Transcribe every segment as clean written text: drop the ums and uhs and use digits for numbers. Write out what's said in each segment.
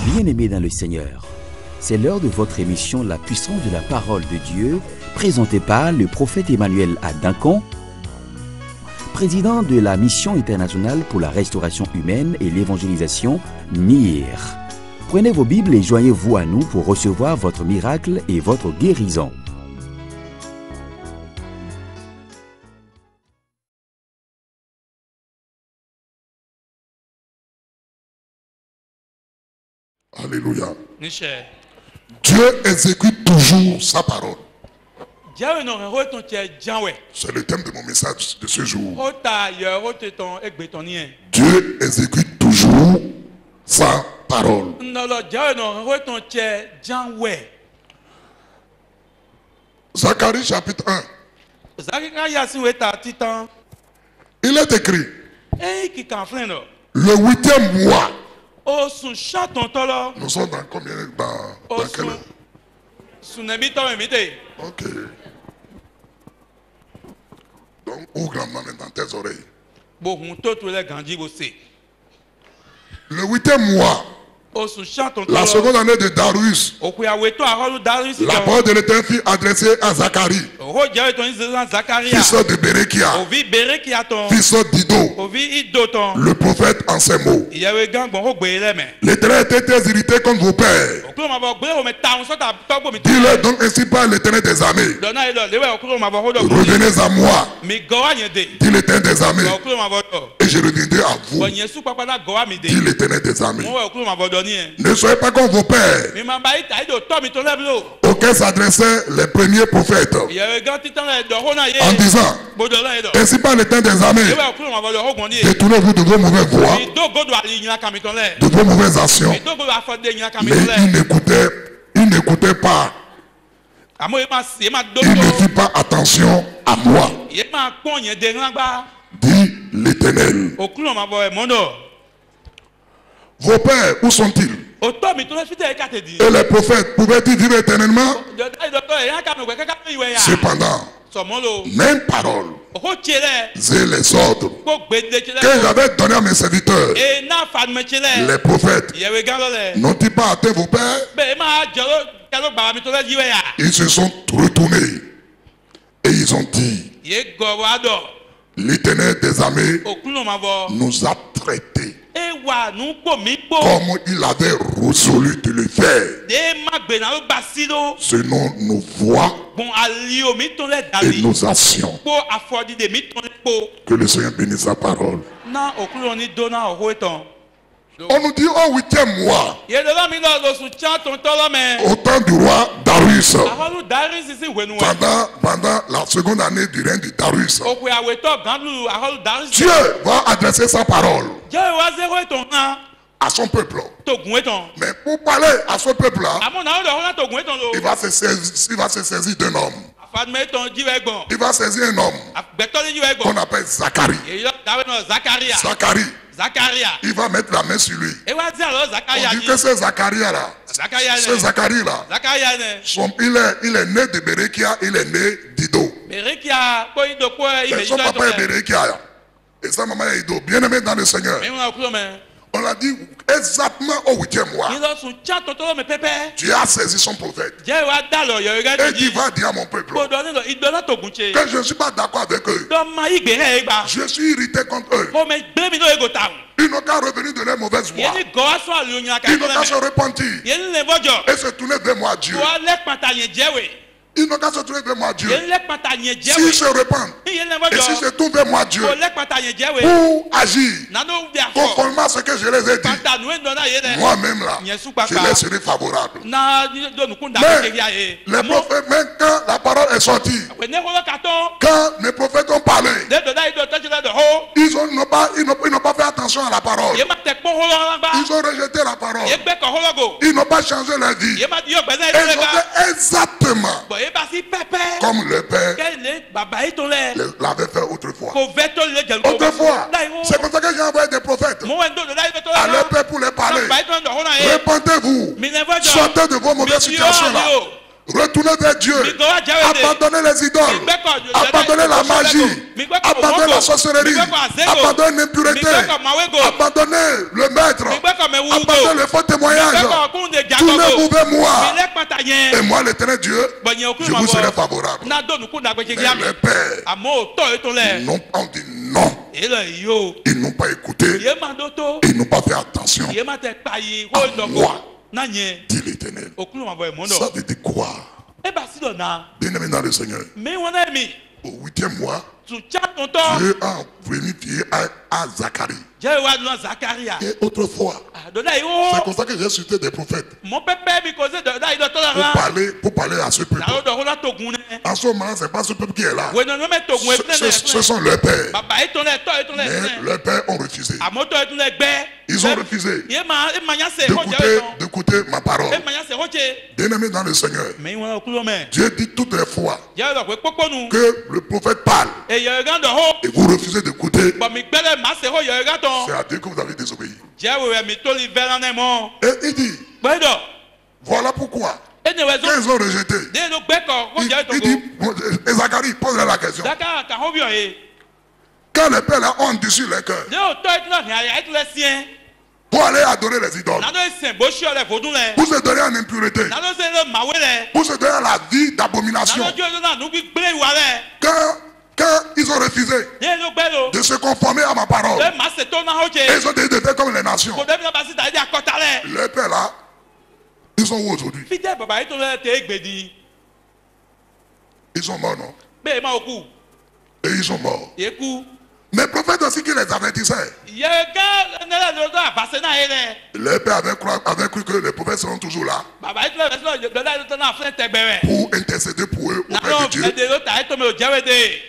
Bien-aimés dans le Seigneur, c'est l'heure de votre émission La puissance de la parole de Dieu, présentée par le prophète Emmanuel Adankan, président de la Mission internationale pour la restauration humaine et l'évangélisation, MIR. Prenez vos Bibles et joignez-vous à nous pour recevoir votre miracle et votre guérison. Alléluia. Dieu exécute toujours sa parole. C'est le thème de mon message de ce jour. Dieu exécute toujours sa parole. Zacharie chapitre 1. Il est écrit, le 8e mois. Nous sommes dans combien? Dans quelle heure? Ok. Donc, ouvre grandement maintenant tes oreilles. Le 8e mois, la seconde année de Darius, la parole de l'Éternel fut adressée à Zacharie, fils de Bérékia, fils d'Ido, le prophète en ces mots. L'Éternel était très irrité contre vos pères. Dis-leur donc ainsi par l'Éternel des armées, revenez à moi, dit l'Éternel des armées, et je reviendrai à vous, dit l'Éternel des armées. Ne soyez pas comme vos pères, auxquels s'adressaient les premiers prophètes, en disant, ainsi par l'Éternel des armées, détournez-vous de vos mauvaises voies, de vos mauvaises actions. Mais il n'écoutait pas. Il ne fit pas attention à moi, dit l'Éternel. Vos pères, où sont-ils? Et les prophètes pouvaient-ils vivre éternellement? Cependant, même parole et les ordres que j'avais donnés à mes serviteurs, les prophètes, n'ont-ils pas atteint vos pères? Ils se sont retournés et ils ont dit, l'Éternel des armées nous a traités comme il avait résolu de le faire, selon nos voies et nos actions. Que le Seigneur bénisse sa parole. On nous dit au 8e mois, au temps du roi Darius, pendant la seconde année du règne de Darius, Dieu va adresser sa parole à son peuple. Mais pour parler à son peuple-là, il va se saisir d'un homme. Il va saisir un homme qu'on appelle Zacharie. Zacharie, il va mettre la main sur lui. On dit que c'est Zacharie là. C'est Zacharie là. Il est né de Bérékia, il est né d'Ido. Son papa est Bérékia et sa maman est Ido. Bien aimé dans le Seigneur. On a dit exactement au 8e mois, Dieu a saisi son prophète. Et il va dire à mon peuple que je ne suis pas d'accord avec eux. Je suis irrité contre eux. Ils n'ont qu'à revenir de leur mauvaise voie. Ils n'ont qu'à se repentir et se tourner vers moi, Dieu. Ils n'ont qu'à se tourner vers moi, Dieu. S'ils se repentent et s'ils se tournent vers moi, Dieu, pour agir conformément à ce que je les ai dit, moi-même là, je les serai favorable. Mais les prophètes, même quand la parole est sortie, quand les prophètes ont parlé, ils n'ont pas fait attention à la parole. Ils ont rejeté la parole. Ils n'ont pas changé leur vie. Et ils ont fait exactement comme le père l'avait fait autrefois. C'est comme ça que j'ai envoyé des prophètes à leur père pour les parler. Repentez-vous, sortez de vos mauvaises situations là. Retournez vers Dieu. Abandonnez les idoles. Abandonnez la magie. Abandonnez la sorcellerie. Abandonnez l'impureté. Abandonnez le maître. apporter le faux témoignage. Tu ne pouvais moi. Et moi, l'Éternel Dieu, je vous serai favorable. Mais les pères ont dit non. Ils n'ont pas écouté. Ils n'ont pas fait attention à moi. Dit l'Éternel. Ça veut dire quoi? Bien-aimé dans le Seigneur. Au 8e mois, Dieu a planifié à Zacharie. Et autrefois, c'est comme ça que j'ai suscité des prophètes. Pour parler à ce peuple. En ce moment, ce n'est pas ce peuple qui est là. Ce sont leurs pères. Mais leurs pères ont refusé. Ils ont refusé d'écouter ma parole. Bien-aimé dans le Seigneur, Dieu dit toutes les fois que le prophète parle et vous refusez d'écouter, c'est à Dieu que vous avez désobéi. Et il dit, voilà pourquoi. Quand ils ont rejeté, il dit, et Zacharie pose la question. Quand les pères là ont dessus les cœurs pour aller adorer les idoles, pour se donner en impureté, pour se donner à la vie d'abomination, quand ils ont refusé de se conformer à ma parole, ils ont dit de faire comme les nations. Les pères là, ils sont où aujourd'hui? Ils sont morts, non? Et ils sont morts. Mais le prophète aussi qui les avertissait. Les pères avaient cru que les prophètes seront toujours là pour intercéder pour eux auprès de Dieu,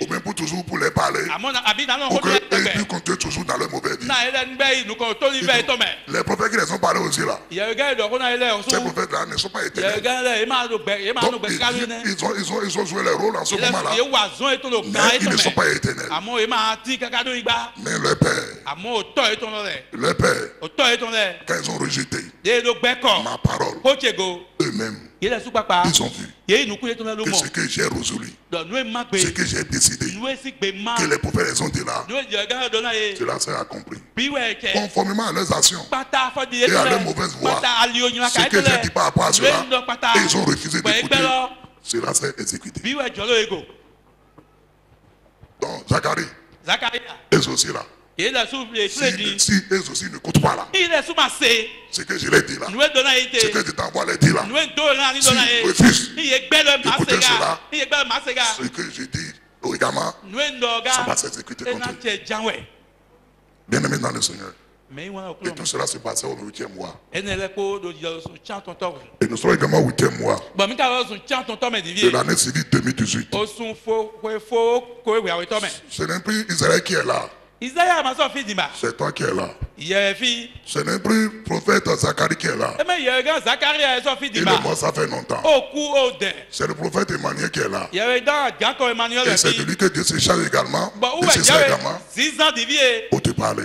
ou même pour toujours pour les parler, pour qu'ils puissent continuer toujours dans leur mauvaise vie. Les prophètes qui les ont parlé aussi là, ces prophètes là ne sont pas éternels. Donc ils ont joué leur rôle en ce moment là, mais ils ne sont pas éternels. Mais le père, quand ils ont rejeté ma parole, eux-mêmes, ils ont vu que ce que j'ai résolu, ce que j'ai décidé, que les prophètes les ont dit là, cela s'est accompli. Conformément à leurs actions et à leur mauvaise voie, ce que j'ai dit par rapport à cela, et ils ont refusé d'écouter, cela s'est exécuté. Donc, Zacharie, eux aussi là. Si eux aussi ne coûtent pas là, ce que je l'ai dit là, ce que je t'envoie les dit là, s'ils refusent d'écouter cela, ce que je dis également, ça va s'exécuter contre eux. Bien-aimé dans le Seigneur. Et tout cela se passait au 8e mois. Et nous sommes également au 8e mois de l'année civile 2018. Ce n'est plus Israël qui est là. C'est toi qui es là. Ce n'est plus le prophète Zacharie qui est là. Il est mort, ça fait longtemps. C'est le prophète Emmanuel qui est là. Et c'est de lui que Dieu se charge également. Pour te parler.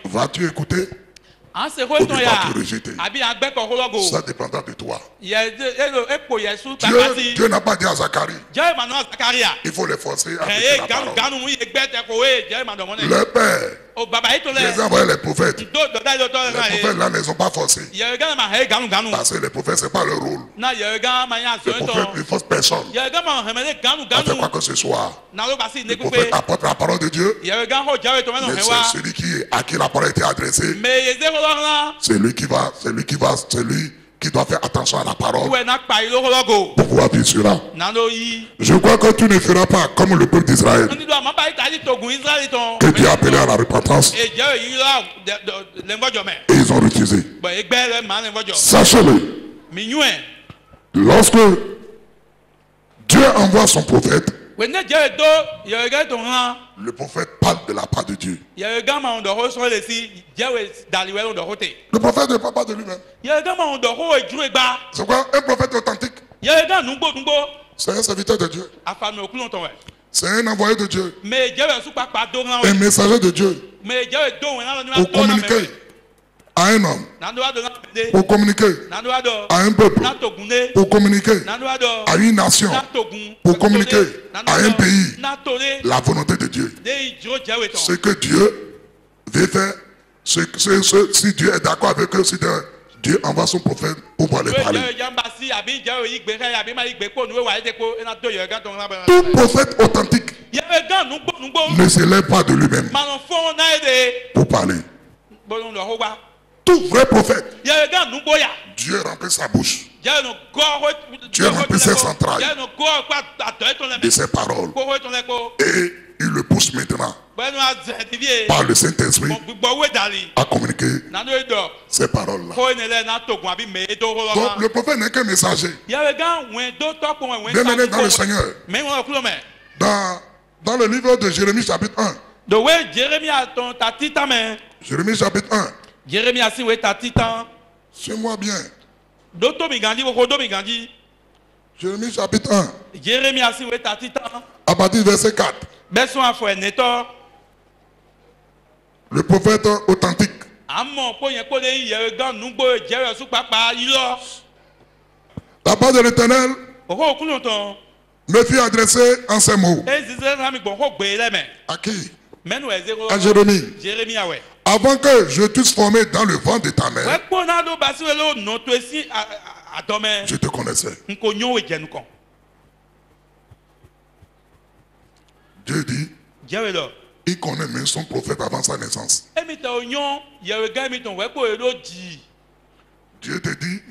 Vas-tu écouter? Ou tu vas te rejeter? Ça dépendra de toi. Dieu n'a pas dit à Zacharie. Il faut les forcer à écouter la parole. Le Père les a envoyé les prophètes. Les prophètes là ne sont pas forcés. Parce que les prophètes c'est pas leur rôle. Les prophètes ne forcent personne à faire quoi que ce soit. Les prophètes apportent la parole de Dieu. Mais c'est celui à qui la parole a été adressée. C'est lui qui doit faire attention à la parole pour pouvoir vivre cela. Je crois que tu ne feras pas comme le peuple d'Israël que Dieu a appelé à la repentance et ils ont refusé. Sachez-le, lorsque Dieu envoie son prophète, le prophète parle de la part de Dieu. Le prophète ne parle pas de lui-même. C'est quoi un prophète authentique? C'est un serviteur de Dieu. C'est un envoyé de Dieu. Un messager de Dieu. Pour communiquer à un homme, pour communiquer à un peuple, pour communiquer à une nation, pour communiquer à un pays la volonté de Dieu. Ce que Dieu veut faire Si Dieu est d'accord avec eux, si Dieu envoie son prophète pour pouvoir les parler. Tout prophète authentique ne se lève pas de lui-même pour parler. Tout vrai prophète, Dieu remplit sa bouche. Dieu remplit ses entrailles de ses paroles. Et il le pousse maintenant par le Saint-Esprit à communiquer ces paroles-là. Donc le prophète n'est qu'un messager. Bien-aimé dans le Seigneur. Dans le livre de Jérémie chapitre 1. Jérémie chapitre 1. Suis-moi bien. Jérémie chapitre 1. À partir du verset 4. Le prophète authentique. La parole de l'Éternel me fut adressée en ces mots. À qui? À Jérémie. Avant que je t'eusse formé dans le ventre de ta mère, je te connaissais. Dieu dit, il connaît même son prophète avant sa naissance. Dieu te dit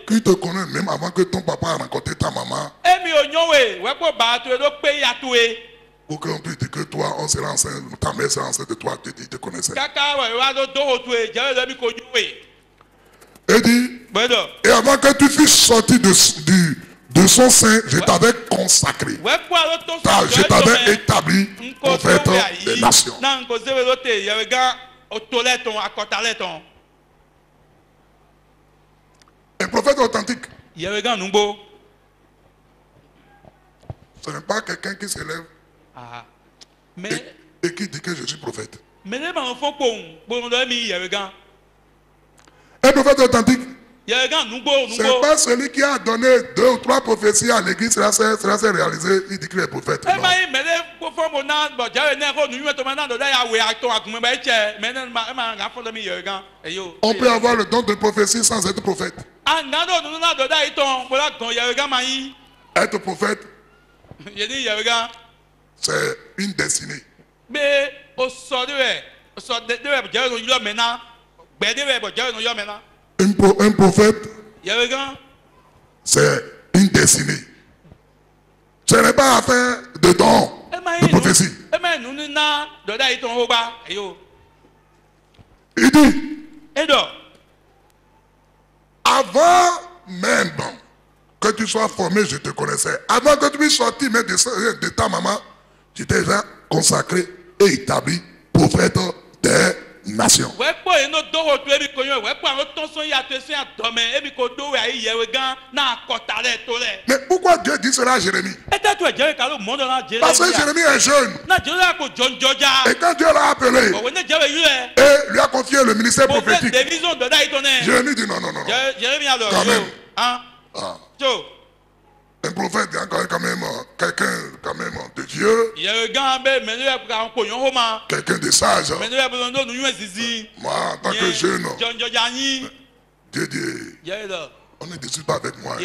qu'il te connaît même avant que ton papa a rencontré ta maman. Pour qu'on puisse dire que toi, on sera enceinte, ta mère sera enceinte de toi, Dieu te connaissait. Et dit, et avant que tu fusses sorti de son sein, je t'avais consacré. Car je t'avais établi prophète des nations. Un prophète authentique, ce n'est pas quelqu'un qui se lève et qui dit que je suis prophète. Un prophète authentique, ce n'est pas celui qui a donné 2 ou 3 prophéties à l'église, cela s'est réalisé, il dit qu'il est prophète. Non. On peut avoir le don de prophétie sans être prophète. Être prophète, c'est une destinée. Un prophète, c'est une destinée. Ce n'est pas affaire de don, de prophétie. Il dit, avant même que tu sois formé, je te connaissais. Avant que tu puisses sortir même de ta maman, je t'ai déjà consacré et établi prophète des nations. Mais pourquoi Dieu dit cela à Jérémie? Parce que Jérémie est jeune. Et quand Dieu l'a appelé et lui a confié le ministère prophétique, Jérémie dit non. Quand même. Un prophète, quand même, quelqu'un de Dieu, quelqu'un de sage. Moi, en tant que jeune, Dieu dit, on ne discute pas avec moi.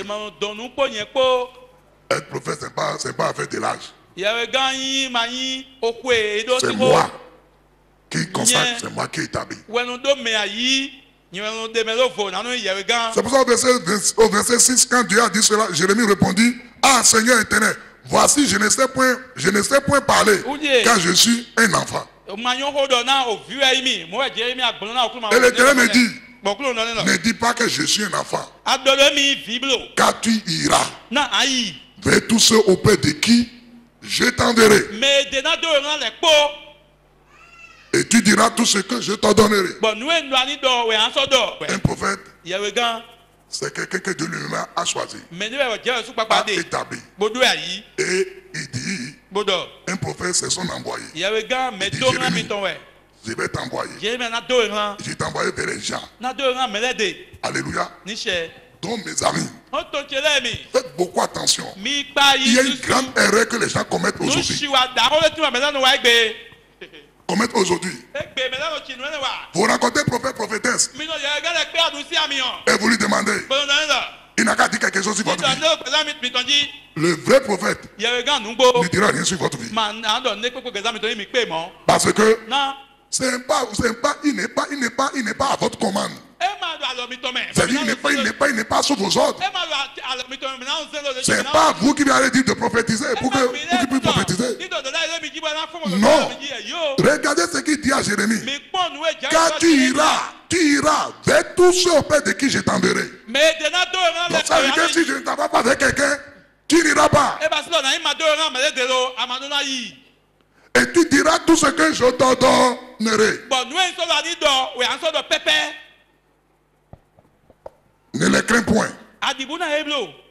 Être prophète, ce n'est pas affaire de l'âge. C'est moi qui consacre, c'est moi qui établis. C'est pour ça au verset 6, quand Dieu a dit cela, Jérémie répondit, ah Seigneur éternel, voici je ne sais point parler, car je suis un enfant. Et l'Éternel me dit, ne dis pas que je suis un enfant, car tu iras vers tous ceux auprès de qui je t'enverrai. Et tu diras tout ce que je t'ordonnerai. Un prophète, c'est quelqu'un que Dieu lui-même a choisi, a établi. Et il dit, un prophète c'est son envoyé. Il dit, Jérémie, je vais t'envoyer. Je t'ai envoyé vers les gens. Alléluia. Donc mes amis, faites beaucoup attention. Il y a une grande erreur que les gens commettent aujourd'hui. commettre aujourd'hui. Vous rencontrez prophète, prophétesse. Et vous lui demandez. Il n'a qu'à dire quelque chose sur votre vie. Le vrai prophète ne dira rien sur votre vie. Parce que il n'est pas à votre commande. C'est-à-dire il n'est pas sous vos ordres. C'est pas vous qui lui allez dire de prophétiser pour qu'il puisse prophétiser. Non. Regardez ce qu'il dit à Jérémie. Car tu iras vers tous ceux auprès de qui je t'enverrai. Donc ça veut dire que si je ne t'envoie pas vers quelqu'un, tu n'iras pas. Et tu diras tout ce que je t'ordonnerai. Ne les crains point.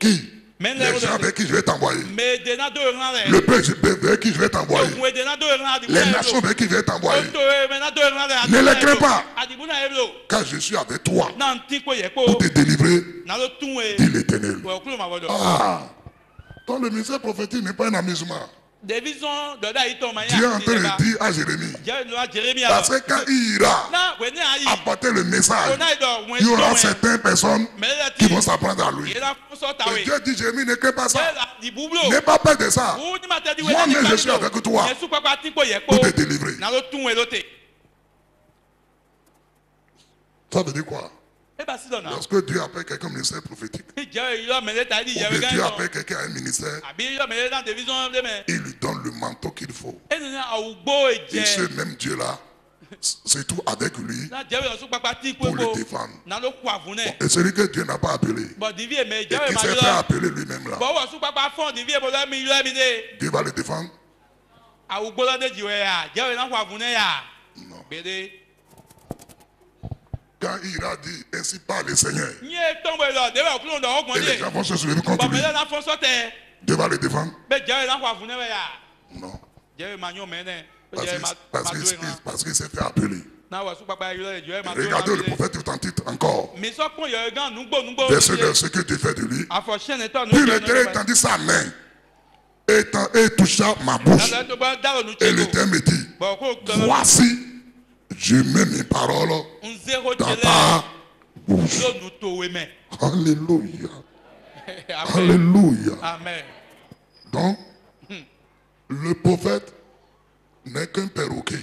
Qui? Les gens vers qui je vais t'envoyer. Le peuple vers qui je vais t'envoyer. Les nations vers qui je vais t'envoyer. Ne les crains pas. Car je suis avec toi pour te délivrer, dit l'Éternel. Ah, donc le ministère prophétique n'est pas un amusement. Dieu est en train de dire à Jérémie, parce que quand il ira apporter le message, il y aura certaines personnes qui vont s'apprendre à lui. Et Dieu dit, Jérémie, ne crains pas ça. N'aie pas peur de ça. Moi-même, je suis avec toi pour te délivrer. Ça veut dire quoi? Lorsque Dieu appelle quelqu'un au ministère prophétique, ou que Dieu appelle quelqu'un à un ministère, il lui donne le manteau qu'il faut. Et ce même Dieu-là, c'est tout avec lui pour le défendre. Bon, et celui que Dieu n'a pas appelé, et qui s'est fait appeler lui-même là, Dieu va le défendre? Non. Quand il ira dire, ainsi parle le Seigneur, et les gens vont se soulever contre lui, Dieu va le défendre? Non. Parce qu'il s'est fait appeler. Regardez le prophète authentique encore. Verset de ce que Dieu fait de lui. Puis l'Éternel tendit sa main et toucha ma bouche. Et l'Éternel me dit, voici, je mets mes paroles dans ta bouche. Alléluia. Alléluia. Amen. Donc, le prophète n'est qu'un perroquet.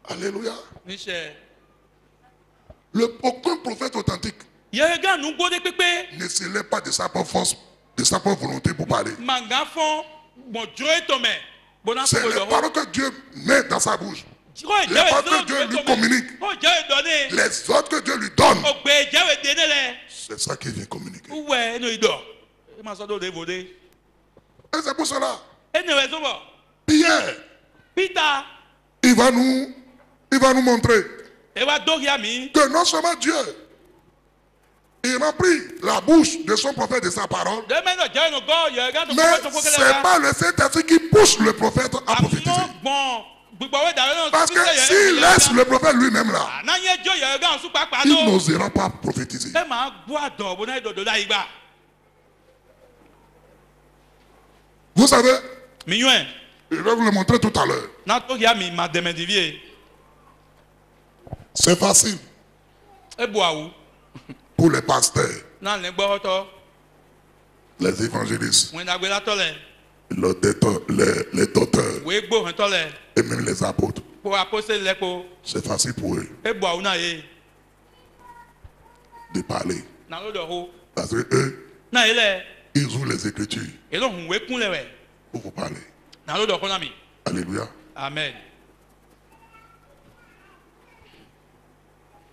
Alléluia. Aucun prophète authentique ne se lève pas de sa propre force, de sa propre volonté pour parler. C'est les paroles que Dieu met dans sa bouche. Les paroles que Dieu lui communique. Les autres que Dieu lui donne. C'est ça qu'il vient communiquer. Et c'est pour cela. Pierre, il va nous montrer que non seulement Dieu, il remplit la bouche de son prophète de sa parole, mais c'est pas le Saint-Esprit qui pousse le prophète à prophétiser. Parce que s'il laisse le prophète lui-même là, il n'osera pas prophétiser. Vous savez, je vais vous le montrer tout à l'heure. C'est facile pour les pasteurs, les évangélistes, les docteurs et même les apôtres. C'est facile pour eux de parler. Parce que eux, ils ouvrent les Écritures pour vous parler. Alléluia. Amen.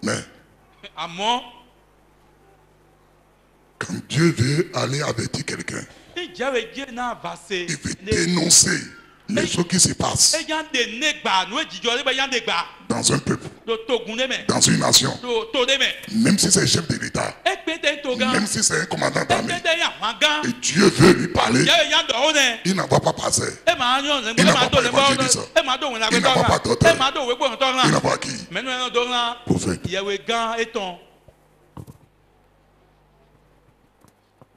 Mais quand Dieu veut aller avertir quelqu'un, il veut dénoncer les choses qui se passent dans un peuple, dans une nation, même si c'est le chef de l'État, même si c'est un commandant d'armée, et Dieu veut lui parler, il n'envoie pas passer, il n'envoie pas évangéliste, il n'envoie pas docteur, il n'envoie qui? Prophète.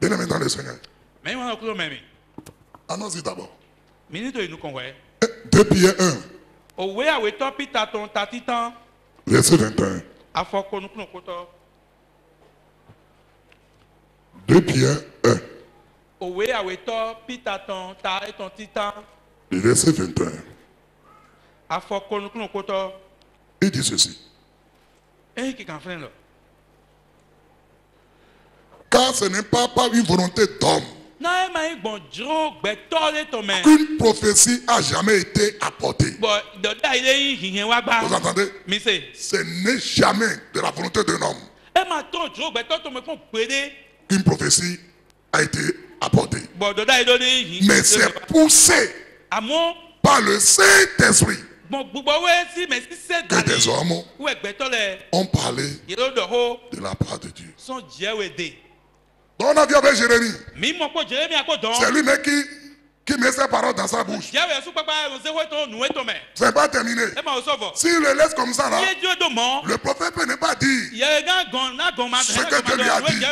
Bien-aimé dans le Seigneur. Allons-y d'abord. 2 Pierre 1. Verset 21. 2 Pierre 1. Le verset 21. Il dit ceci. Car ce n'est pas par une volonté d'homme qu'une prophétie a jamais été apportée. Vous entendez? Ce n'est jamais de la volonté d'un homme qu'une prophétie a été apportée. Mais c'est poussé par le Saint-Esprit que des hommes ont parlé de la part de Dieu. Donc on a vu avec Jérémie. C'est lui-même qui met ses paroles dans sa bouche. C'est pas terminé. S'il le laisse comme ça là, le prophète peut ne pas dire ce que Dieu lui a dit.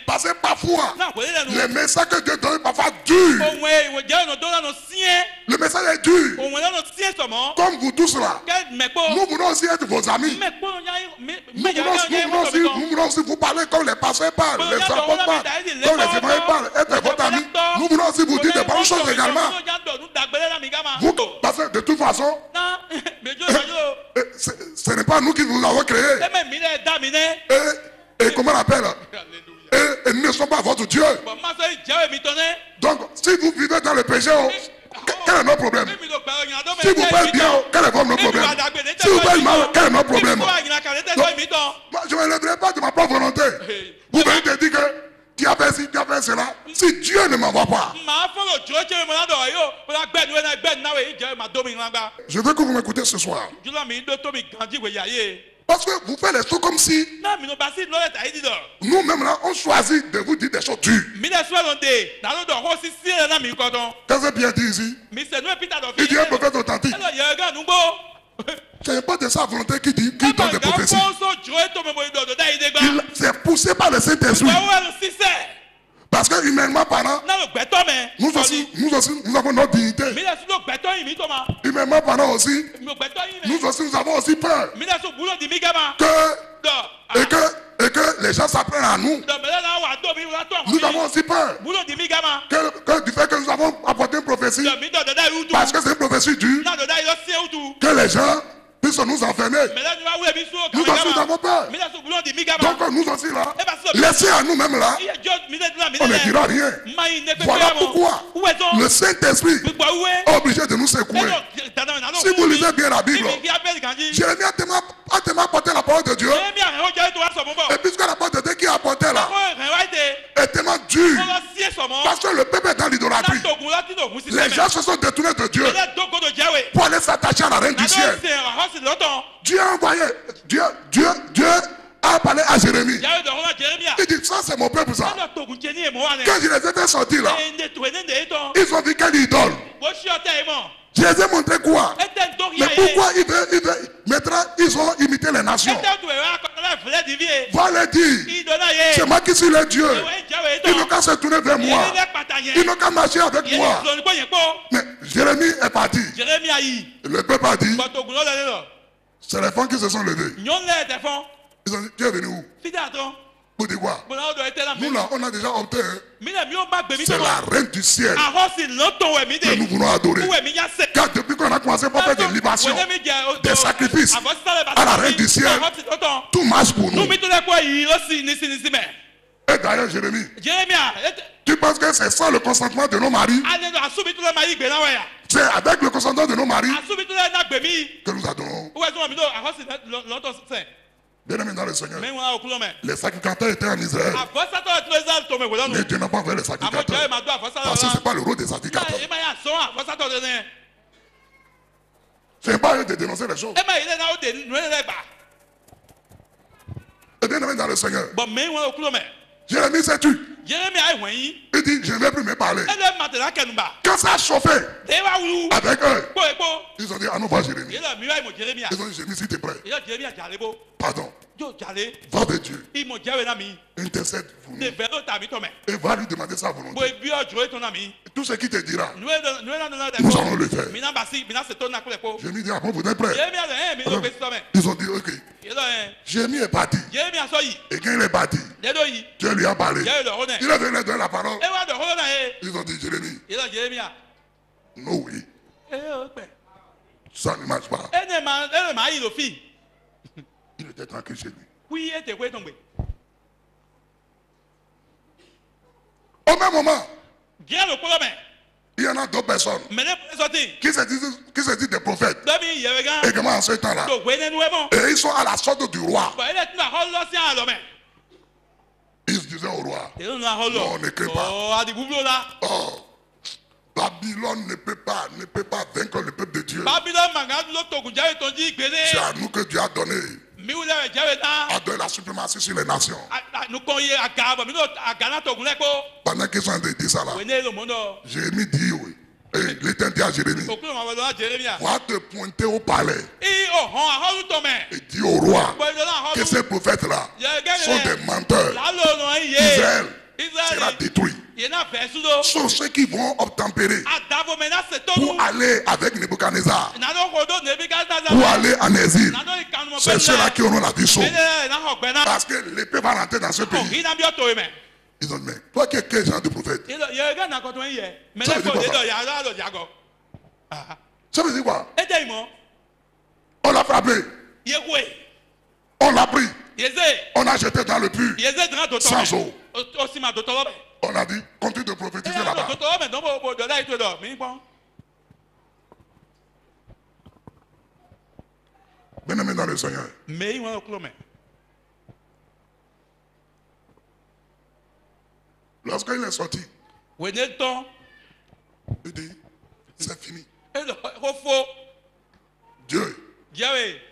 Parce que parfois, les messages que Dieu donne parfois durent. Le message est dur. Comme vous tous là, nous voulons aussi être vos amis. Nous voulons aussi vous parler comme les pasteurs parlent, les apôtres parlent, comme les témoins parlent, être votre ami. Nous voulons aussi vous dire de bonnes choses également. Vous, parce que de toute façon, ce n'est pas nous qui vous avons créé. Et comment on appelle? Et nous ne sommes pas votre Dieu. Donc, si vous vivez dans le péché, quel est notre problème? Si vous faites bien, quel est votre problème? Si vous faites mal, quel est notre problème? Donc, je ne me lèverai pas de ma propre volonté. Vous venez de dire que tu as fait ci, tu as fait cela. Si Dieu ne m'envoie pas, je veux que vous m'écoutez ce soir. Parce que vous faites les choses comme si nous-mêmes là, on choisit de vous dire des choses dures. Qu'est-ce que Pierre dit ici? Il dit un prophète authentique. Ce n'est pas de sa volonté qui donne des prophéties. C'est poussé par le Saint-Esprit. Parce que humainement parlant, nous avons notre dignité. Humainement parlant aussi, nous avons aussi peur et que les gens s'apprennent à nous. Nous avons aussi peur que du fait que nous avons apporté une prophétie, parce que c'est une prophétie dure, que les gens puissent nous enfermer. Nous aussi avons peur. Donc nous aussi là, laissez à nous-mêmes là, on ne dira rien. Voilà pourquoi le Saint-Esprit est obligé de nous secouer. Si vous lisez bien la Bible, Jérémie a tellement apporté la parole de Dieu. Et puisque la parole de Dieu qui a apporté là est tellement dure, parce que le peuple est dans l'idolâtrie, les gens se sont détournés de Dieu pour aller s'attacher à la reine du ciel. Dieu a envoyé, Dieu a parlé à Jérémie. Il dit, ça c'est mon peuple ça. Quand je les ai fait sortir là, ils ont vu quelle idole. Je les ai montré quoi? Mais pourquoi ils ont imité les nations? Va leur dire, c'est moi qui suis le Dieu. Ils n'ont qu'à se tourner vers moi. Ils n'ont qu'à marcher avec moi. Mais Jérémie est parti. Le peuple a dit, c'est les femmes qui se sont levées. Ils ont dit, tu es venu où? Pour dire quoi? Nous là, on a déjà opté. C'est la reine du ciel que nous voulons adorer. Car depuis qu'on a commencé par faire des libations, des sacrifices à la reine du ciel, tout marche pour nous. Et d'ailleurs, Jérémie, tu penses que c'est sans le consentement de nos maris? C'est avec le consentement de nos maris que nous adorons. Bien aimé dans le Seigneur, les sacrificateurs étaient en Israël. Mais Dieu n'a pas envoyé les sacrificateurs. Parce que ce n'est pas le rôle des sacrificateurs. Ce n'est pas eux de dénoncer les choses. Et bien aimé dans le Seigneur, Jérémie s'est tué. Il dit, je ne vais plus me parler. Quand ça a chauffé avec eux, ils ont dit, ah non, pas Jérémie. Ils ont dit, Jérémie, s'il te plaît. Pardon. Va de Dieu. Intercède pour nous. Et va lui demander sa volonté. Tout ce qu'il te dira, nous allons le faire. Jérémie dit, après vous êtes prêts? Ils ont dit, ok. Jérémie est parti. Et quand il est parti, Dieu lui a parlé. Il a donné la parole. Ils ont dit, Jérémie, non, oui. Ça ne marche pas. Il était tranquille chez lui. Au même moment, il y en a d'autres personnes qui se disent des prophètes. Et comment en ce temps-là, et ils sont à la sorte du roi. Ils se disaient au roi, non, on ne crée pas. Oh, Babylone ne peut pas vaincre le peuple de Dieu. C'est à nous que Dieu a donné. A donné la suprématie sur les nations. Pendant qu'ils sont en train de dire ça là, Jérémie dit oui. L'Éternel dit à Jérémie, va te pointer au palais et dis au roi que ces prophètes là sont des menteurs. Israël sera détruit. Sont ceux qui vont obtempérer pour aller avec Nebuchadnezzar, pour aller en exil. C'est ceux-là qui auront la vie sauve. Parce que l'épée va rentrer dans ce pays. Ils ont dit, mais toi quel genre de prophète? Ça veut dire quoi? On l'a frappé. On l'a pris. On a jeté dans le puits sans eau. On a dit, continue de prophétiser là-bas. Bien-aimé dans le Seigneur. Lorsqu'il est sorti, il dit, c'est fini. Dieu,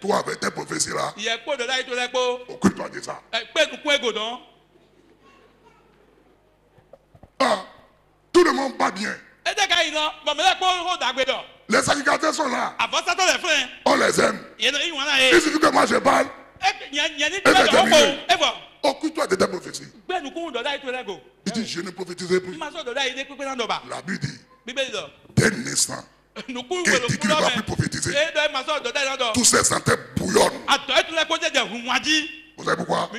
toi avec tes prophéties là, occupe-toi de ça. Ah, tout le monde va bien. Les sacrificateurs sont là. On les aime. Il suffit que moi je parle. Occupe-toi de tes prophéties. Il dit, je ne prophétiserai plus. La Bible dit, dès naissant, que dit qu'il ne va plus prophétiser, tous ces santé bouillonnent. Vous savez pourquoi?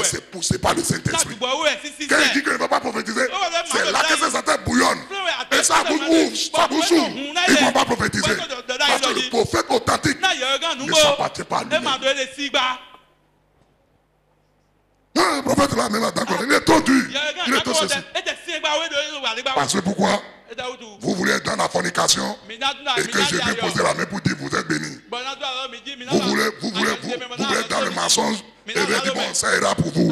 C'est poussé par le Saint-Esprit. Quand il dit qu'il ne va pas prophétiser, c'est là que ces santé bouillonnent. Et ça vous s'ouvre. Ils ne vont pas prophétiser. Parce que le prophète authentique ne s'appartient pas à lui. Non, le prophète là, même d'accord, il est trop dur. Il est trop ceci. Parce que pourquoi? Vous voulez être dans la fornication et que je viens poser la main pour dire vous êtes bénis. Vous voulez être dans le mensonge et je dis bon, ça ira pour vous.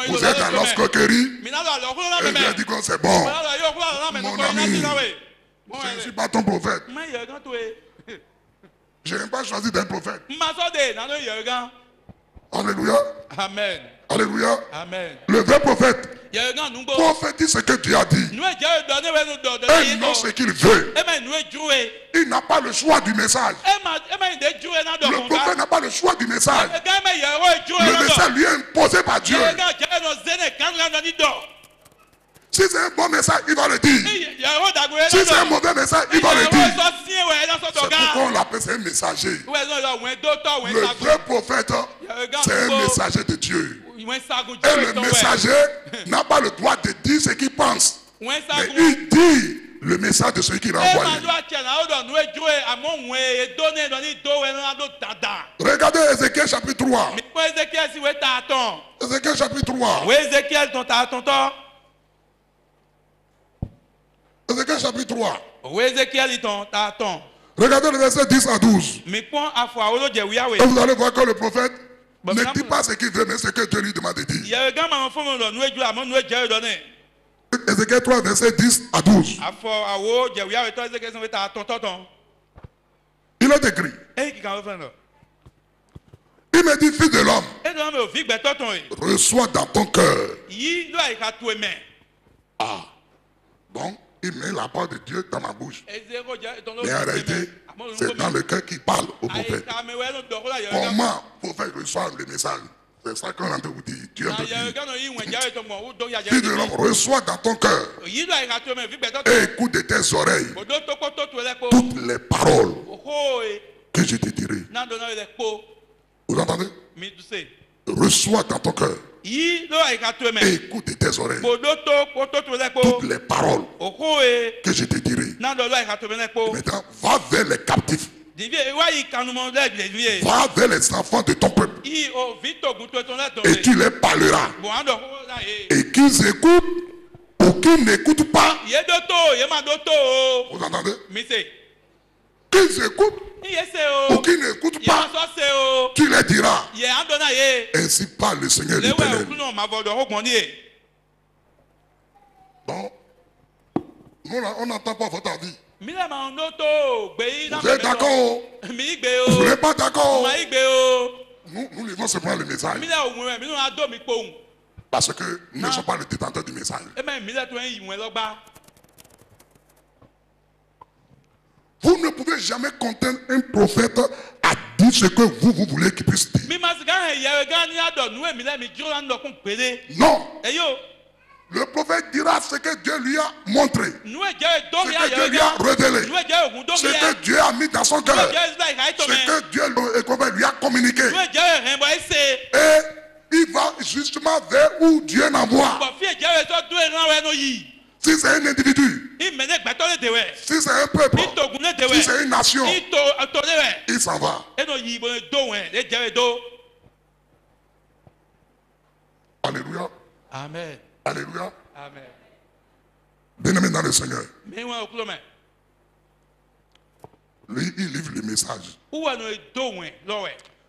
Vous êtes dans l'escroquerie et je dis que c'est bon. Mon ami, je ne suis pas ton prophète. Je n'ai pas choisi d'être prophète. Alléluia. Amen. Alléluia. Amen. Le vrai prophète prophétise ce que Dieu a dit. Et non ce qu'il veut. Il n'a pas le choix du message. Le prophète n'a pas le choix du message. Le message lui est imposé par Dieu. Si c'est un bon message, il va le dire. Si c'est un mauvais message, il va le dire. C'est pourquoi on l'appelle, c'est un messager. Le vrai prophète, c'est un messager de Dieu. Et le messager n'a pas le droit de dire ce qu'il pense. Mais il dit le message de celui qui l'a envoyé. Regardez Ézéchiel chapitre 3. Ézéchiel chapitre 3. Ézéchiel chapitre 3. Regardez le verset 10 à 12. Et vous allez voir que le prophète ne dit pas ce qu'il veut, mais ce que Dieu lui demande de dire. Ézéchiel 3, verset 10 à 12. Il est écrit. Il me dit, fils de l'homme, reçois dans ton cœur. Ah, bon. Il met la parole de Dieu dans ma bouche. Mais en réalité, C'est dans le cœur qui parle au prophète. Comment le prophète reçoit le message? C'est ça qu'on a entendu vous dire. Tu as entendu. Fils de l'homme, reçois dans ton cœur et écoute de tes oreilles toutes les paroles que je te dirai. Vous entendez? Reçois dans ton cœur et écoute de tes oreilles toutes les paroles que je te dirai. Maintenant, va vers les captifs. Va vers les enfants de ton peuple et tu les parleras et qu'ils écoutent ou qu'ils n'écoutent pas. Vous entendez? Qu'ils écoutent ou qu'ils n'écoutent pas, tu les diras. Ainsi parle le Seigneur l'Éternel. Bon, on n'entend pas votre avis. Vous êtes d'accord? Vous n'êtes pas d'accord? Nous livrons seulement le message. Parce que nous ne sommes pas les détenteurs du message. Vous ne pouvez jamais contraindre un prophète à dire ce que vous voulez qu'il puisse dire. Non. Le prophète dira ce que Dieu lui a montré, ce que Dieu lui a révélé, ce que Dieu a mis dans son cœur, ce que Dieu lui a communiqué. Et il va justement vers où Dieu l'envoie. Si c'est un individu, si c'est un peuple, si c'est une nation, il s'en va. Alléluia. Amen. Alléluia. Amen. Bien-aimé dans le Seigneur. Lui, il livre le message.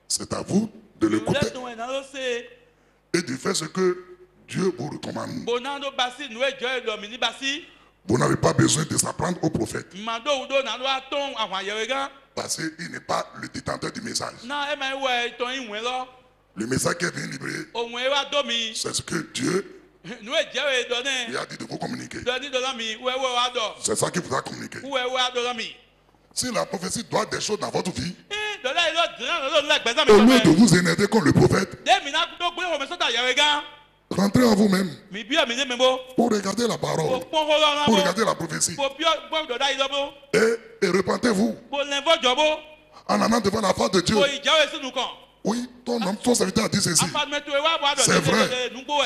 C'est à vous de l'écouter et de faire ce que Dieu vous recommande. Vous n'avez pas besoin de s'apprendre au prophète. Parce qu'il n'est pas le détenteur du message. Le message qui est venu livrer, c'est ce que Dieu lui a dit de vous communiquer. C'est ça qu'il vous a communiqué. Si la prophétie doit des choses dans votre vie, au lieu de vous énerver comme le prophète, rentrez en vous-même pour regarder la parole, pour regarder la prophétie. Et repentez-vous en allant devant la face de Dieu. Oui, ton serviteur a dit ceci. C'est vrai.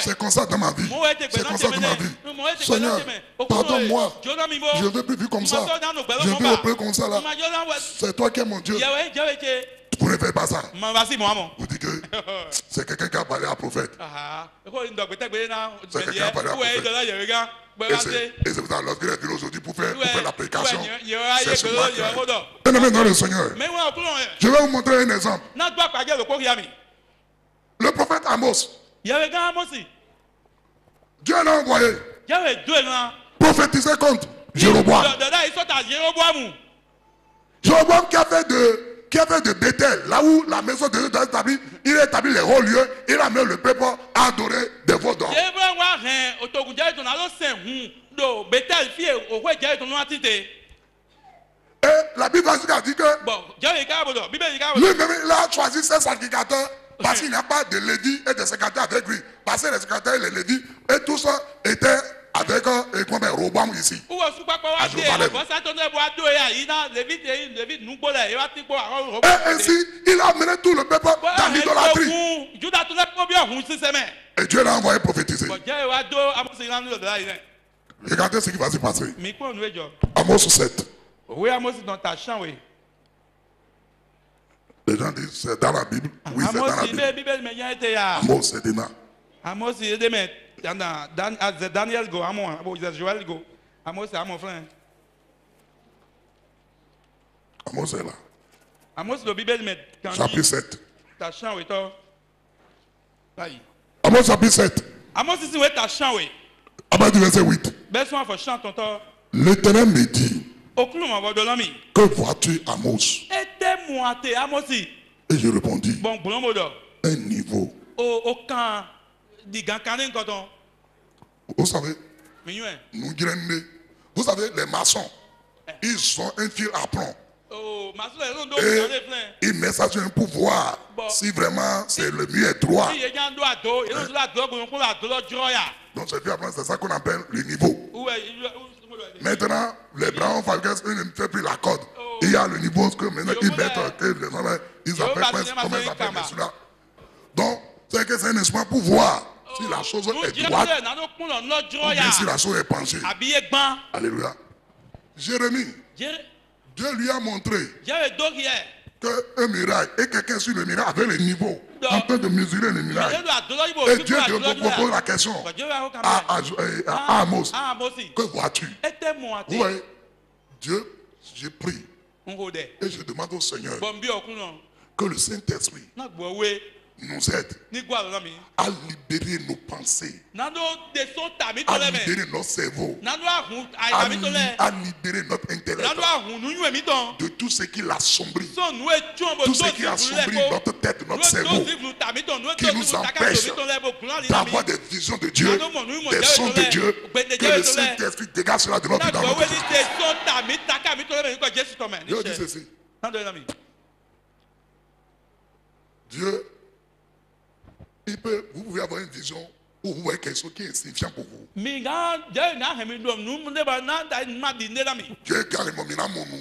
C'est comme ça dans ma vie. C'est comme ça dans ma vie. Seigneur, pardonne-moi. Je ne veux plus vivre comme ça. Je ne veux plus comme ça là. C'est toi qui es mon Dieu. Vous ne faites pas ça. Vous dites que c'est quelqu'un qui a parlé à prophète. C'est quelqu'un qui a parlé à prophète. Et c'est pour ça lorsqu'il est venu aujourd'hui pour faire la prédication, c'est sur moi qui est. Bien-aimé dans le Seigneur, je vais vous montrer un exemple. Le prophète Amos, Dieu l'a envoyé prophétiser contre Jéroboam. Jéroboam qui a fait de Bethel, là où la maison de Dieu est établie, il a établi les hauts lieux, il a mis le peuple à adorer des veaux d'or. Et la Bible a dit que lui-même il a choisi ses sacrificateurs parce qu'il n'y a pas de Lévi et de secrétaires avec lui. Parce que les secrétaires et les Lévis et tout ça étaient avec Roboam ici. Et ainsi, il a mené tout le peuple dans l'idolâtrie. Et Dieu l'a envoyé prophétiser. Regardez ce qui va se passer. Amos 7. Les gens disent c'est dans la Bible. Oui, c'est dans la Bible. Amos, c'est dedans. Amos, c'est Daniel go, c'est Joël go. Amos, c'est mon frère. Amos est là. Amos, le Bible, chapitre 7. Amos, chapitre 7. Amos, c'est ta chant, oui. À partir du verset 8. L'Éternel me dit, que vois-tu, Amos? Et je répondis, un niveau. Vous savez, vous savez, les maçons, ils ont un fil à plomb. Et il met ça sur un pouvoir. Si vraiment c'est le mieux est droit. Donc c'est ça qu'on appelle le niveau. Maintenant, les bras ils ne fait plus la corde. Il y a le niveau que maintenant ils mettent que les hommes, ils appellent comment ils appellent cela. Donc, c'est que c'est un instrument pour voir si la chose est droite ou bien si la chose est penchée. Alléluia. Jérémie, Dieu lui a montré qu'un miracle et quelqu'un sur le miracle avait le niveau en train de mesurer le miracle. Et Dieu lui pose la question à Amos. Que vois-tu? Vous voyez, Dieu, j'ai pris et je demande au Seigneur que le Saint-Esprit nous aide à libérer nos pensées, à libérer notre cerveau, à libérer notre intellect de tout ce qui l'assombrit, tout ce qui assombrit notre tête, notre cerveau, qui nous empêche d'avoir des visions de Dieu, des sons de Dieu, que le Saint-Esprit dégage cela de notre vie dans notre vie. Je dis ceci. Dieu, vous pouvez avoir une vision où vous voyez quelque chose qui est insignifiant pour vous. Dieu est carrément mina monou.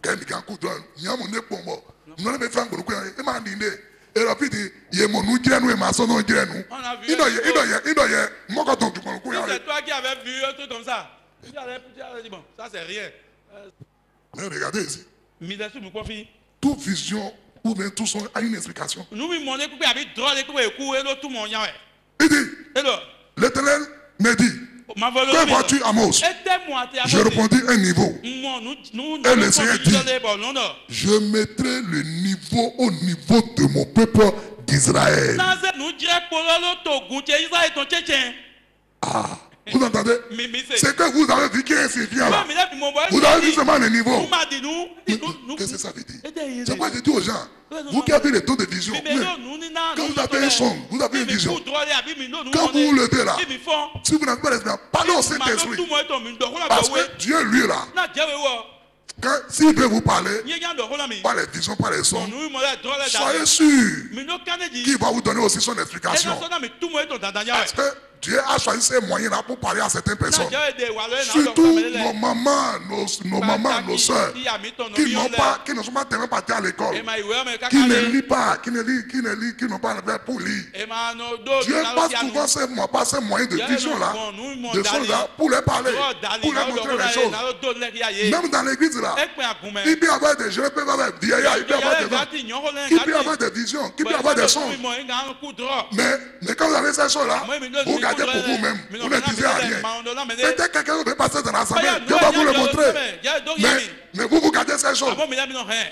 Quand il y a un coup de il y a mon époux. Nous n'avons pas fait un coup de il m'a dit et la puis il y a mon nous qui nous et ma sonne qui nous. Il doit moi quand on dit mon c'est toi qui avais vu un truc comme ça. Tu avais dit bon ça c'est rien. Mais regardez ici. Toute vision ou bien tout son a une explication. Il dit, l'Éternel me dit, que vois-tu Amos? Je répondis un niveau. Et le Seigneur dit, je mettrai le niveau au niveau de mon peuple d'Israël. Ah, vous entendez? C'est que vous avez vu qui est insignifiant là. Vous avez vu seulement le niveau. Qu'est-ce que ça veut dire? C'est quoi je dis aux gens? Vous qui avez les taux de vision, quand vous avez un son, vous avez une vision. Quand vous vous levez là, si vous n'avez pas l'esprit, parlez au Saint-Esprit. Parce que Dieu, lui là, s'il veut vous parler, pas les visions, pas les sons, soyez sûr qu'il va vous donner aussi son explication. Parce que Dieu a choisi ces moyens-là pour parler à certaines personnes. Surtout nos mamans, nos soeurs, qui ne sont pas tellement partis à l'école, qui ne lisent pas, qui n'ont pas le verbe pour lire. Dieu passe souvent par ces moyens de vision-là, de choses-là, pour les parler, pour leur montrer les choses. Même dans l'église là, il peut y avoir des jeunes, il peut y avoir des vieillards, il peut y avoir des gens, il peut y avoir des visions, il peut y avoir des sons. Mais quand vous avez ces choses-là, vous regardez pour vous-même, vous ne disiez rien. Peut-être quelqu'un veut passer dans l'assemblée, Dieu va vous le montrer. Mais vous gardez ces choses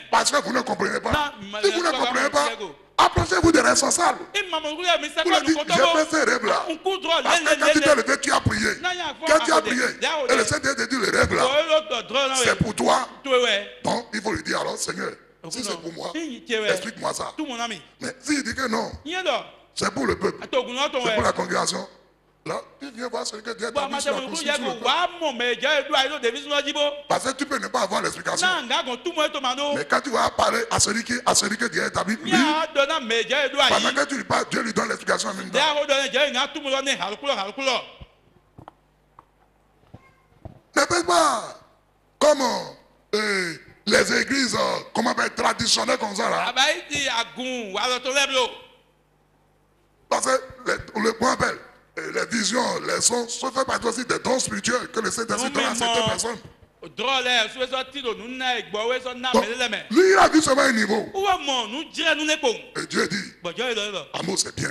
parce que vous ne comprenez pas. Si vous ne comprenez pas, approchez-vous des responsables. Vous leur dites, j'ai fait ces rêves-là. Parce que quand tu t'es levé, tu as prié. Quand tu as prié, et le Seigneur te dit, le rêve-là, c'est pour toi. Donc, il faut lui dire, alors, Seigneur, si c'est pour moi, explique-moi ça. Mais s'il dit que non, c'est pour le peuple, c'est pour la congrégation. Là, tu viens voir celui que Dieu t'a mis sur la constitution. Parce que tu peux ne pas avoir l'explication. Mais quand tu vas parler à celui que Dieu a établi, lui, pendant que tu lui parles, Dieu lui donne l'explication en même temps. N'est-ce pas comme les églises, comment on appelle, traditionnelles comme ça là? Parce que le point appelle. Les visions, les sons, ça fait partie aussi des dons spirituels que le Saint-Esprit donne à certaines personnes. Donc, lui, il a vu seulement un niveau. Et Dieu dit, Amos, c'est bien.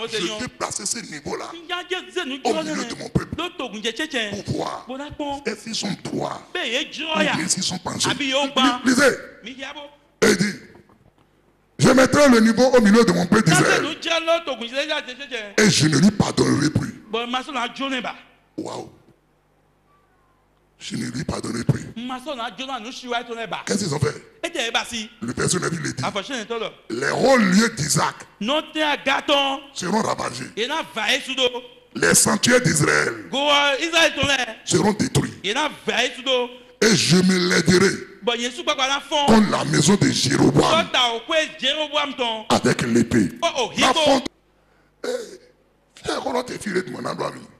Je t'ai placé ce niveau-là au milieu de mon peuple pour voir s'ils sont droits ou bien s'ils sont penchés. Lisez. Et il dit, je mettrai le niveau au milieu de mon peuple d'Israël. Et je ne lui pardonnerai plus. Waouh. Je ne lui pardonnerai plus. Qu'est-ce qu'ils ont fait? Le verset 9 il dit. Les hauts lieux d'Isaac seront ravagés. Les sanctuaires d'Israël seront détruits. Et je me lèverai contre la maison de Jéroboam avec l'épée. La fonte.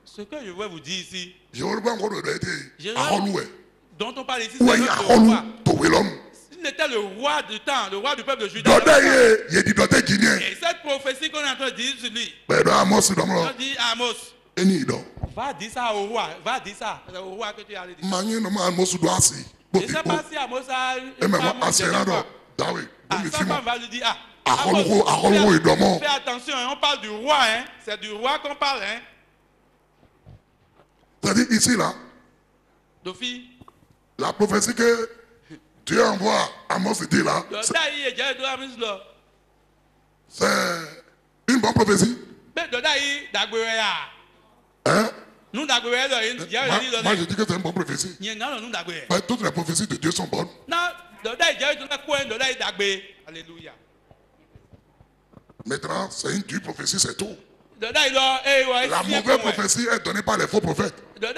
Ce que je veux vous dire ici, Jéroboam dont on parle ici, c'est le roi. Il était le roi du temps, le roi du peuple de Juda. Et cette prophétie qu'on est en train de dire sur lui, on dit à Amos, va dire ça au roi, va dire ça au roi que tu as dit. Je ne sais pas si Amos a une femme. Sa femme va lui dire, Amos, fais attention, on parle du roi, hein. C'est du roi qu'on parle. Hein. C'est-à-dire ici, là, la prophétie que Dieu envoie à Amos dit là, c'est une bonne prophétie. Hein? Moi je dis que c'est une bonne prophétie. Toutes les prophéties de Dieu sont bonnes. Alléluia. Maintenant, c'est une dure prophétie, c'est tout. La mauvaise prophétie est donnée par les faux prophètes. Tout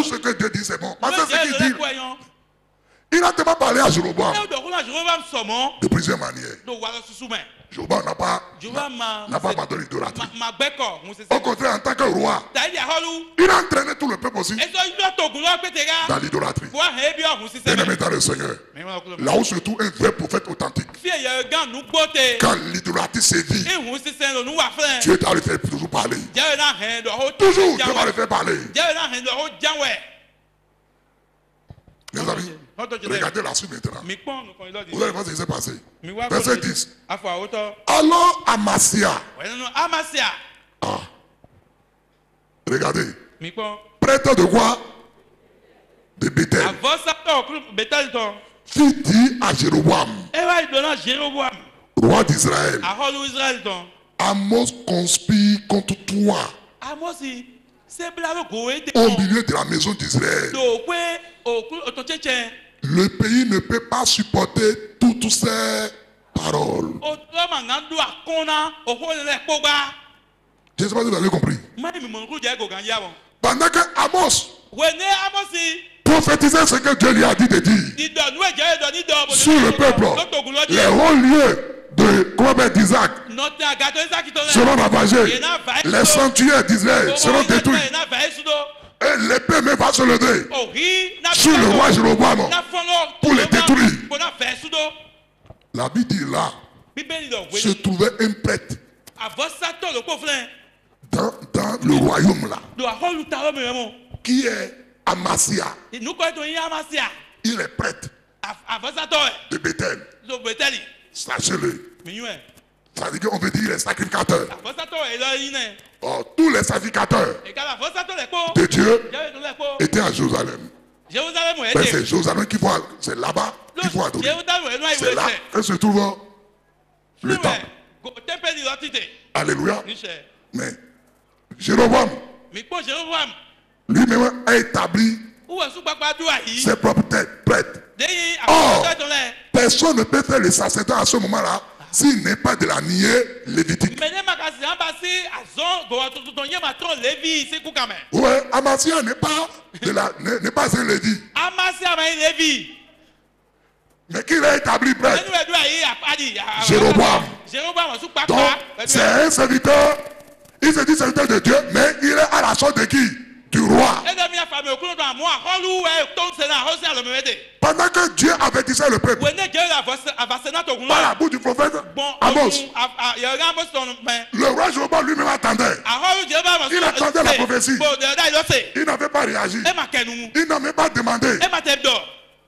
ce que Dieu dit, c'est bon. Il n'a tellement parlé à Jéroboam de plusieurs manières. Jéroboam n'a pas abandonné l'idolâtrie. Au contraire, en tant que roi, il a entraîné tout le peuple aussi dans l'idolâtrie. Bien-aimé dans le Seigneur, là où se trouve un vrai prophète authentique, quand l'idolâtrie sévit, Dieu doit le faire toujours parler. Toujours, Dieu va le faire parler. Mes amis, regardez la suite maintenant. Vous allez voir ce qui s'est passé. Verset 10. Alors Amasia. Regardez. Prêtre de quoi? De Bethel. Qui dit à Jéroboam, roi d'Israël, Amos conspire contre toi au milieu de la maison d'Israël. Le pays ne peut pas supporter toutes ces paroles. Je ne sais pas si vous avez compris. Pendant que Amos prophétisait ce que Dieu lui a dit de dire sur le peuple, les hauts lieux de d'Isaac seront ravagés, les sanctuaires d'Israël seront détruits. Et l'épée me va se lever sur le roi Jéroboam pour les détruire. La Bible dit là, se trouvait un prêtre dans le royaume là, qui est Amasia. Il est prêtre de Bethel. Sachez-le. Ça veut dire qu'on veut dire les sacrificateurs. Oh, tous les sacrificateurs de Dieu étaient à Jérusalem. Mais c'est Jérusalem qui voit, c'est là-bas qu'il faut adorer. C'est là que se trouve le temple. Alléluia. Mais Jéroboam lui-même a établi ses propres prêtres. Or, personne ne peut faire le sacerdoce à ce moment-là s'il n'est pas de la lignée lévitique. Oui, Amasia n'est pas un lévi. Mais qui l'a établi prêtre? Jéroboam. Donc, c'est un serviteur. Il se dit serviteur de Dieu, mais il est à la sorte de qui? Du roi. Pendant que Dieu avertissait le peuple par la bouche du prophète Amos, le roi Jéroboam lui-même attendait. Il attendait la prophétie. Il n'avait pas réagi. Il n'a même pas demandé.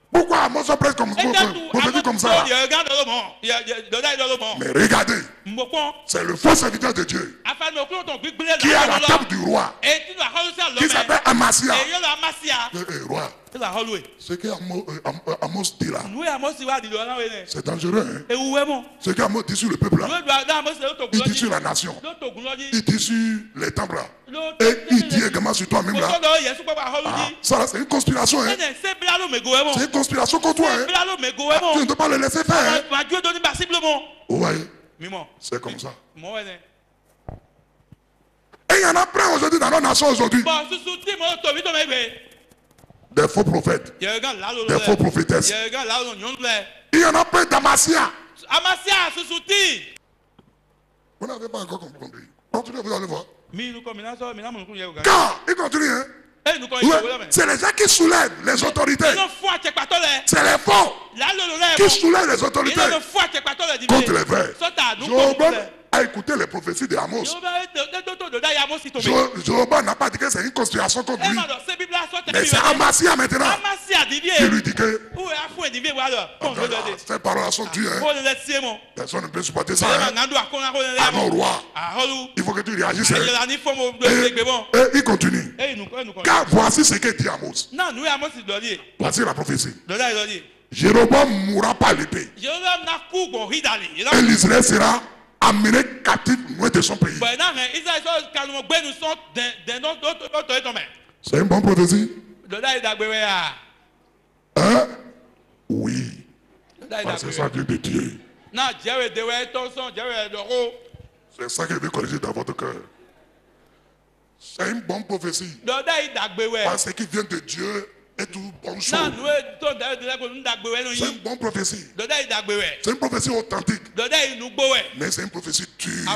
Pourquoi Amos est presque prophétique comme ça là? Mais regardez, c'est le faux serviteur de Dieu qui est à la table du roi, qui s'appelle Amasia. Roi, ce qu'Amos dit là, c'est dangereux. Hein? Ce qu'Amos dit sur le peuple là, il dit sur la nation, il dit sur les temples là, et il dit également sur toi-même là. Ça là, c'est une conspiration. Hein? C'est une conspiration contre toi. Hein? Tu ne dois pas le laisser faire. Hein? Vous voyez? C'est comme ça. Et il y en a plein aujourd'hui dans nos nations aujourd'hui. des faux prophètes, des faux prophétesses. Il y en a plein d'Amasia. Vous n'avez pas encore compris. Continuez, vous allez voir. Car, il continue, hein? Ouais, c'est les gens qui soulèvent les autorités. C'est les faux qui soulèvent les autorités contre les vrais. Jéroboam a écouté les prophéties de Amos. Jéroboam n'a pas dit que c'est une conspiration contre lui. Mais c'est Amasia maintenant qui lui dit que ces paroles sont dues. Personne ne peut supporter ça. À nos rois, il faut que tu réagisses. Et il continue. Car voici ce que dit Amos. Voici la prophétie. Jéroboam mourra par l'épée. Et l'Israël sera amené captif loin de son pays. C'est une bonne prophétie. Hein? Oui. C'est ça Dieu de Dieu. C'est ça que je veux corriger dans votre cœur. C'est une bonne prophétie. Parce qu'il vient de Dieu et tout bonne chose. C'est une bonne prophétie. C'est une prophétie authentique. Mais c'est une prophétie dure.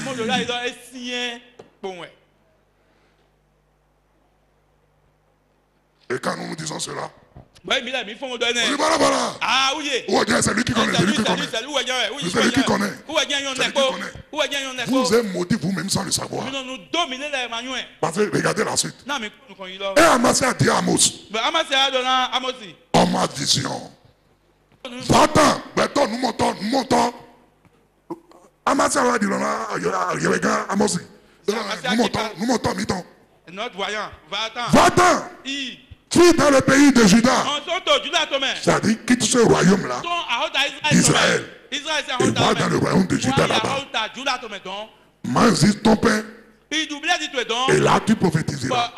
Et quand nous disons cela, c'est lui qui connaît. C'est lui qui connaît. C'est lui qui connaît. Vous êtes maudits vous-même sans le savoir. Parce que regardez la suite. Et Amasia a dit à Amos, on m'a vision. Va-t'en, nous montons. Amasia a dit, regarde Amos, nous montons, mitons. Va-t'en. Fuis dans le pays de Juda. C'est-à-dire, quitte ce royaume-là, Israël, et va dans le royaume de Juda là-bas. Mange ton pain. Et là, tu prophétiseras.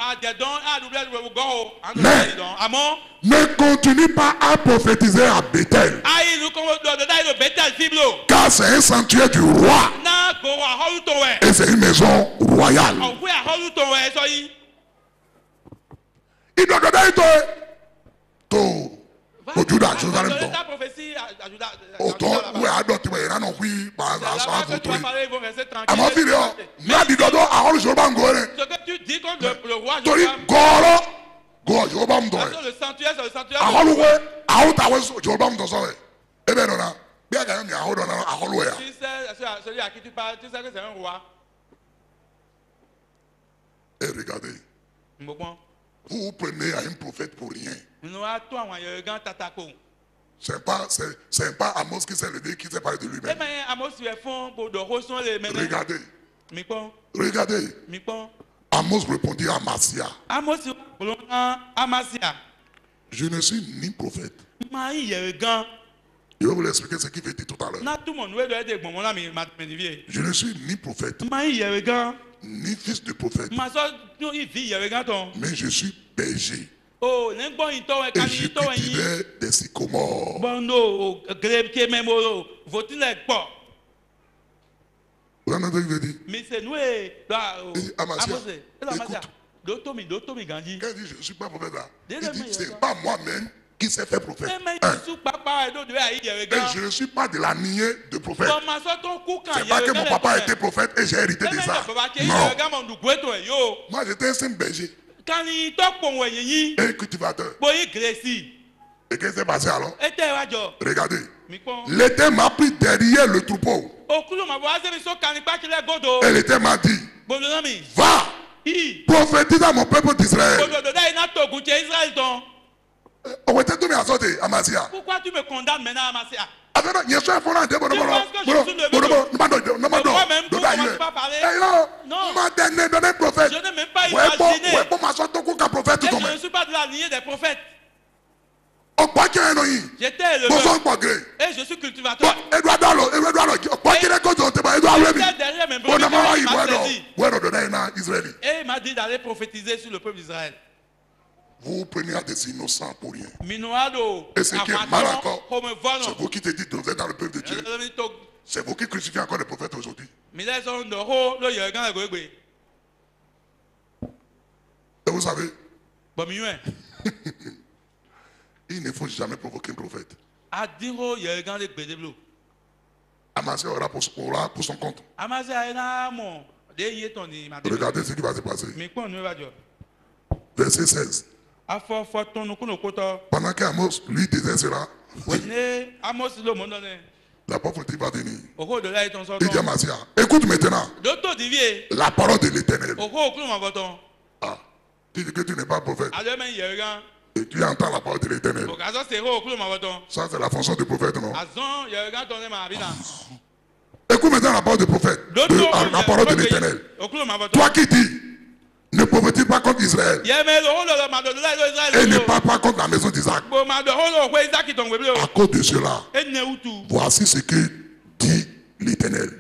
Mais ne continue pas à prophétiser à Bethel. Car c'est un sanctuaire du roi. Et c'est une maison royale. Il doit donner tout. Au Juda, Jérusalem. Autant, oui, à d'autres, oui, là non, oui, par exemple, à mon fils, là, dit dodo, à rôle, je vais m'engoler. Ce que tu dis contre le roi, je vais Goro, je vais m'engoler. Le sanctuaire, c'est le sanctuaire. À rôle, oui, à rôle, je vais m'engoler. Eh bien, non, bien, quand même, à rôle, oui. Tu sais, celui à qui tu parles, tu sais que c'est un roi. Et regardez. Vous prenez à un prophète pour rien. C'est pas Amos qui s'est levé, qui s'est parlé de lui-même. Regardez. Amos répondit à Amasia. Je ne suis ni prophète. Je vais vous l'expliquer ce qu'il veut dire tout à l'heure. Je ne suis ni prophète, ni fils de prophète, mais je suis berger. Et je cultivais des sycomores. Vous entendez ce que je dis? Amasia, écoute. Quand il dit je ne suis pas prophète là, il dit c'est pas moi-même qui s'est fait prophète. Et je ne suis pas de la lignée de prophète. C'est pas que mon papa a été prophète et j'ai hérité de ça. Non. Moi j'étais un simple berger. Un cultivateur. Et qu'est-ce qui s'est passé alors? Regardez. L'Éternel m'a pris derrière le troupeau. Et l'Éternel m'a dit, va, prophétise à mon peuple d'Israël. Pourquoi tu me condamnes maintenant, Amasia? Je n'ai même pas imaginé. Je ne suis pas de la lignée des prophètes. J'étais éleveur. Et je suis cultivateur. Et il m'a dit d'aller prophétiser sur le peuple d'Israël. Vous prenez à des innocents pour rien. Et ce qui est mal encore, c'est vous qui te dites que vous êtes dans le peuple de Dieu. C'est vous qui crucifiez encore les prophètes aujourd'hui. Et vous savez, Il ne faut jamais provoquer un prophète. Amaziah aura pour son compte. Regardez ce qui va se passer. Verset 16. Pendant qu'Amos lui disait cela, la prophétie va venir. Il dit à Amaziah, écoute maintenant la parole de l'Éternel. Ah, tu dis que tu n'es pas prophète. Et tu entends la parole de l'Éternel. Ça, c'est la fonction du prophète, non? Écoute maintenant la parole du prophète, la parole de l'Éternel. Toi qui dis, ne prophétise pas contre Israël. Et ne parle pas contre la maison d'Isaac. À cause de cela, voici ce que dit l'Éternel.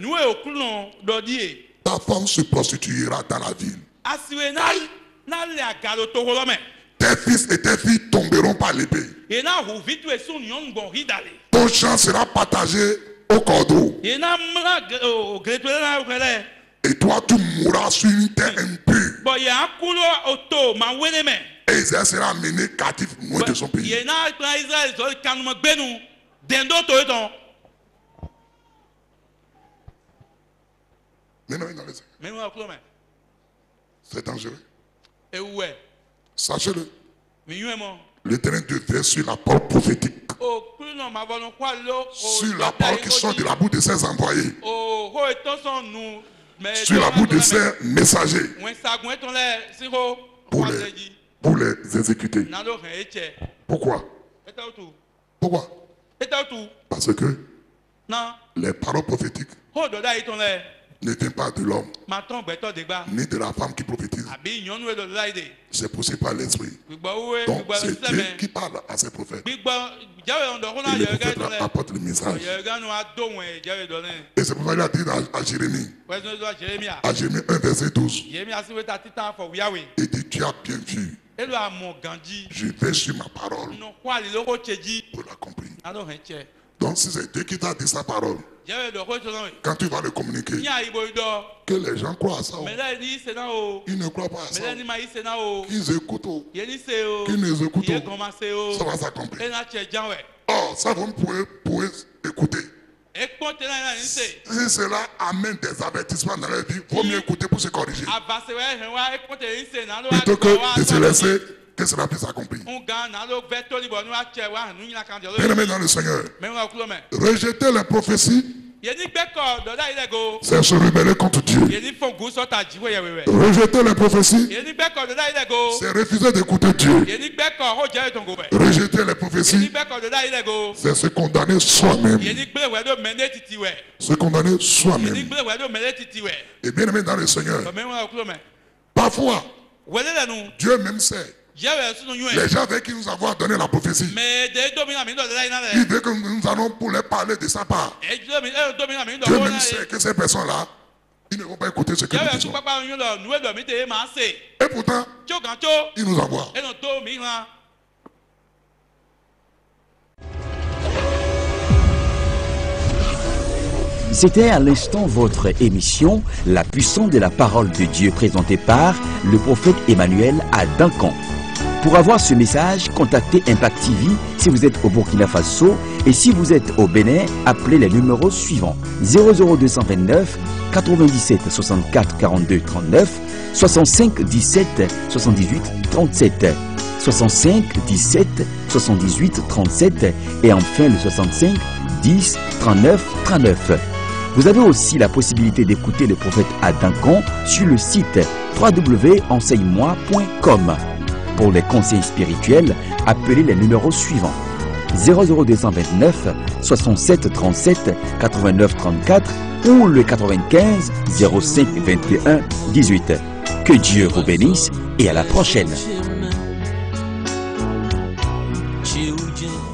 Ta femme se prostituera dans la ville. Tes fils et tes filles tomberont par l'épée. Ton champ sera partagé au cordeau. Et toi, tu mourras sur une terre impure. Et Israël sera amené captif loin de son pays. C'est dangereux. Sachez-le. L'Éternel Dieu fait sur la parole prophétique. Sur la parole qui sort de la bouche de ses envoyés. Sur la bouche de ses messagers. Pour les exécuter. Pourquoi? Pourquoi? Parce que les paroles prophétiques ne viennent pas de l'homme, ni de la femme qui prophétise. C'est poussé par l'esprit. Donc c'est Dieu qui parle à ses prophètes. Et les prophètes apportent le message. Et c'est pour ça qu'il a dit à Jérémie, 1 verset 12, il dit, tu as bien vu, je vais sur ma parole pour l'accomplir. Donc si c'est Dieu qui t'a dit sa parole, quand tu vas le communiquer, que les gens croient à ça. Ils ne croient pas à ça. Qu'ils écoutent. Qu'ils nous écoutent. Ça va s'accomplir. Or, ça vous pouvez écouter. Si cela amène des avertissements dans leur vie, il vaut mieux écouter pour se corriger. Plutôt que de se laisser que cela puisse s'accomplir. Bien-aimés dans le Seigneur, rejeter les prophéties, c'est se rebeller contre Dieu. Rejeter les prophéties, c'est refuser d'écouter Dieu. Rejeter les prophéties, c'est se condamner soi-même. Se condamner soi-même. Et bien aimé dans le Seigneur, parfois, Dieu même sait. Les gens avec qui nous avons donné la prophétie, il veut que nous allons pour leur parler de sa part. Dieu même sait que ces personnes-là, ils ne vont pas écouter ce que nous disons. Et pourtant, il nous envoie. C'était à l'instant votre émission La puissance de la parole de Dieu présentée par le prophète Emmanuel à Duncan. Pour avoir ce message, contactez Impact TV si vous êtes au Burkina Faso et si vous êtes au Bénin, appelez les numéros suivants 00229 97 64 42 39 65 17 78 37 65 17 78 37 et enfin le 65 10 39 39. Vous avez aussi la possibilité d'écouter le prophète à Duncan sur le site www.enseigne-moi.com. Pour les conseils spirituels, appelez les numéros suivants 00229 67 37 89 34 ou le 95 05 21 18. Que Dieu vous bénisse et à la prochaine.